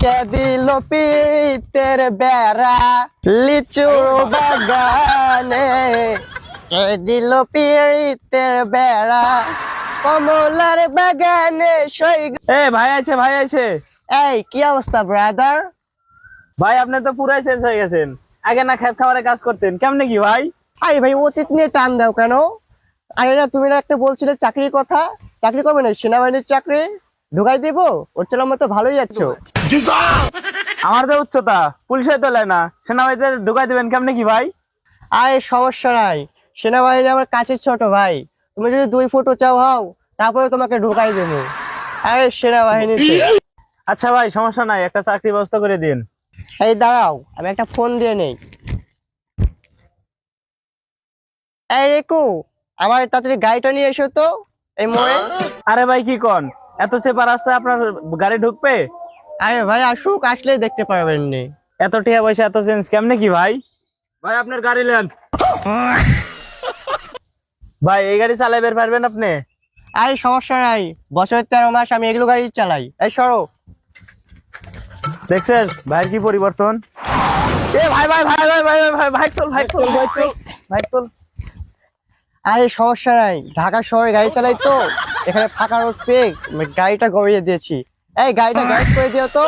কে দিল পিতের বেড়া লিচু বাগানে, কে দিল পিতের বেড়া কমলার বাগানে সই। ভাই আছে ভাই আছে। এই কি অবস্থা ব্রাদার? ভাই আপনি তো পুরাই চেঞ্জ হয়ে গেছেন। আগে না খেত খাবারে কাজ করতেন, কেমনে কি ভাই? আরে ভাই অতীত নিয়ে টান দাও কেন? আরে না তুমি না একটা বলছিলে চাকরির কথা, চাকরি করবে না সেনাবাহিনীর চাকরি ঢুকাই দিব? ওর চলো মতো ভালোই যাচ্ছ। আমার তো উচ্চতা পুলিশে তোলে না, সেনাবাহিনীতে ঢুকাই দিবেন কেমনে কি ভাই? আরে সমস্যা নাই, সেনাবাহিনী আমার কাছের ছোট ভাই। তুমি যদি 2 ফুট চাও হও তারপরে তোমাকে ঢুকাই দেবো। আরে সেনাবাহিনীতে। আচ্ছা ভাই সমস্যা নাই, একটা চাকরি ব্যবস্থা করে দিন। এই দাঁড়াও আমি একটা ফোন দিয়ে নেই। এই রেকু, আমার তাড়াতাড়ি গাড়িটা নিয়ে এসো তো এই মোড়ে। আরে ভাই কি কন, এত চেপা রাস্তায় আপনার গাড়ি ঢুকবে? আরে ভাই আসুক, আসলেই দেখতে পারবেন নি। এত টিয়া পয়সা এত চেঞ্জ কেমনে কি ভাই? ভাই আপনার গাড়ি নেন। ভাই এই গাড়ি চালাইতে পারবেন আপনি? আরে সমস্যা নাই, বছরের 13 মাস আমি এগুলো গাড়ি চালাই। এই সরো। দেখছেন ভাইয়ের কি পরিবর্তন? এ ভাই ভাই ভাই ভাই ভাই ভাই ভাই তোল ভাই তোল ভাই তোল ভাই তোল। আরে সমস্যা নাই, ঢাকা শহরে গাড়ি চালাই তো, এখানে ফাঁকা রোড পেয়ে গাড়িটা গড়িয়ে দিয়েছি। এই গাড়িটা গ্যারেজ করে দিও তো।